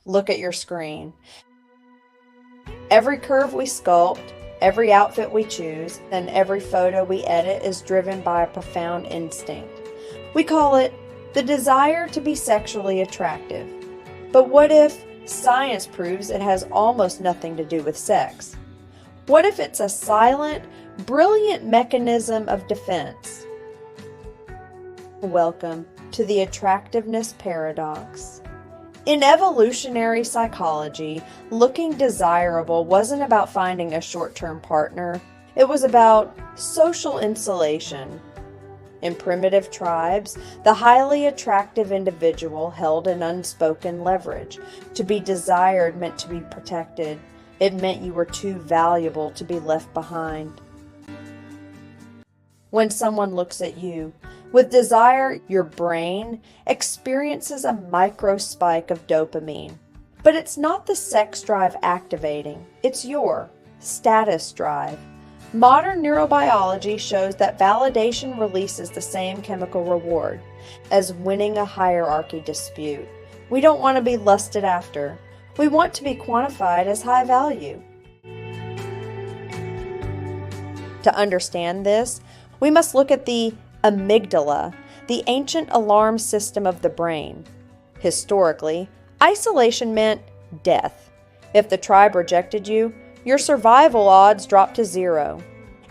Look at your screen. Every curve we sculpt, every outfit we choose, and every photo we edit is driven by a profound instinct. We call it the desire to be sexually attractive. But what if science proves it has almost nothing to do with sex? What if it's a silent, brilliant mechanism of defense? Welcome to the attractiveness paradox. In evolutionary psychology, looking desirable wasn't about finding a short-term partner. It was about social insulation. In primitive tribes, the highly attractive individual held an unspoken leverage. To be desired meant to be protected. It meant you were too valuable to be left behind. When someone looks at you with desire, your brain experiences a micro spike of dopamine. But it's not the sex drive activating, it's your status drive. Modern neurobiology shows that validation releases the same chemical reward as winning a hierarchy dispute. We don't want to be lusted after. We want to be quantified as high value. To understand this, we must look at the amygdala, the ancient alarm system of the brain. Historically, isolation meant death. If the tribe rejected you, your survival odds dropped to 0.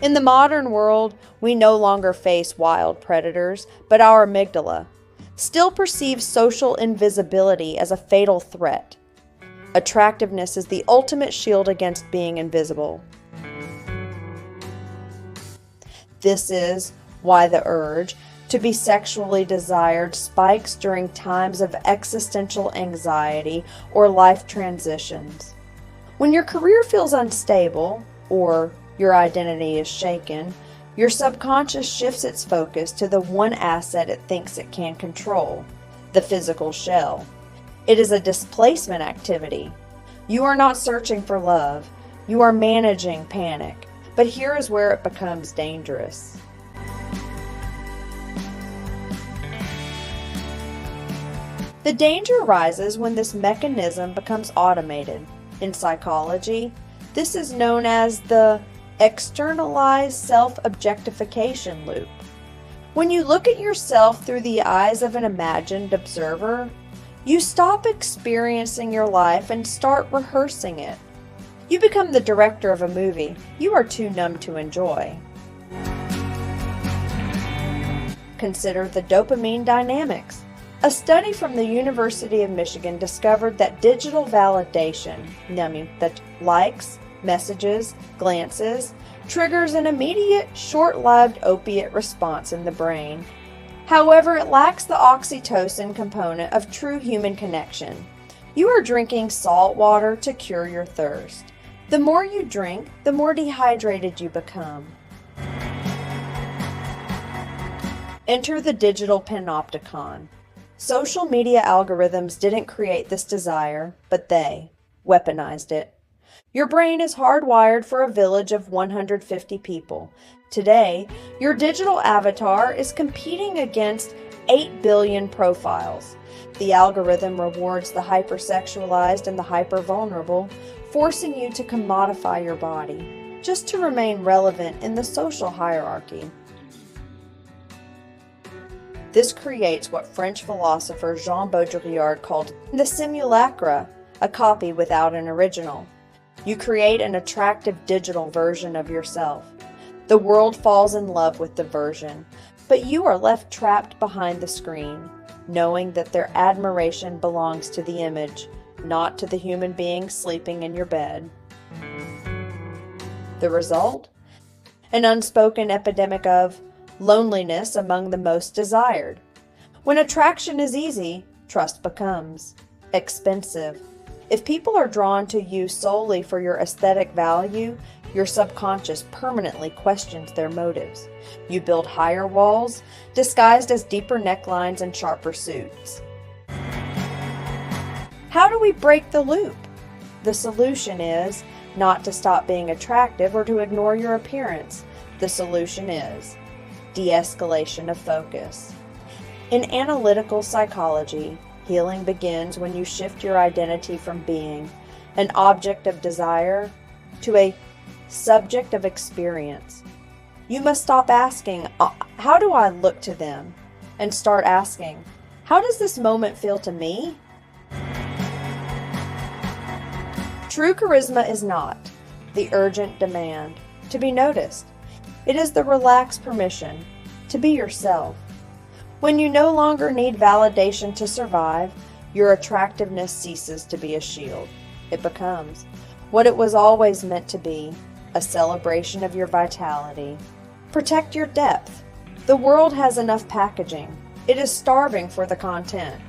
In the modern world, we no longer face wild predators, but our amygdala still perceives social invisibility as a fatal threat. Attractiveness is the ultimate shield against being invisible. This is why the urge to be sexually desired spikes during times of existential anxiety or life transitions. When your career feels unstable or your identity is shaken, your subconscious shifts its focus to the one asset it thinks it can control, the physical shell. It is a displacement activity. You are not searching for love. You are managing panic. But here is where it becomes dangerous. The danger arises when this mechanism becomes automated. In psychology, this is known as the externalized self-objectification loop. When you look at yourself through the eyes of an imagined observer, you stop experiencing your life and start rehearsing it. You become the director of a movie you are too numb to enjoy. Consider the dopamine dynamics. A study from the University of Michigan discovered that digital validation, that likes, messages, glances, triggers an immediate, short-lived opiate response in the brain. However, it lacks the oxytocin component of true human connection. You are drinking salt water to cure your thirst. The more you drink, the more dehydrated you become. Enter the digital panopticon. Social media algorithms didn't create this desire, but they weaponized it. Your brain is hardwired for a village of 150 people. Today, your digital avatar is competing against 8 billion profiles. The algorithm rewards the hypersexualized and the hypervulnerable, forcing you to commodify your body, just to remain relevant in the social hierarchy. This creates what French philosopher Jean Baudrillard called the simulacra, a copy without an original. You create an attractive digital version of yourself. The world falls in love with the version, but you are left trapped behind the screen, knowing that their admiration belongs to the image, not to the human being sleeping in your bed. The result? An unspoken epidemic of loneliness among the most desired. When attraction is easy, trust becomes expensive. If people are drawn to you solely for your aesthetic value, your subconscious permanently questions their motives. You build higher walls, disguised as deeper necklines and sharper suits. How do we break the loop? The solution is not to stop being attractive or to ignore your appearance. The solution is de-escalation of focus. In analytical psychology, Healing begins when you shift your identity from being an object of desire to a subject of experience. You must stop asking, how do I look to them? And start asking, how does this moment feel to me? True charisma is not the urgent demand to be noticed. It is the relaxed permission to be yourself. When you no longer need validation to survive, your attractiveness ceases to be a shield. It becomes what it was always meant to be, a celebration of your vitality. Protect your depth. The world has enough packaging. It is starving for the content.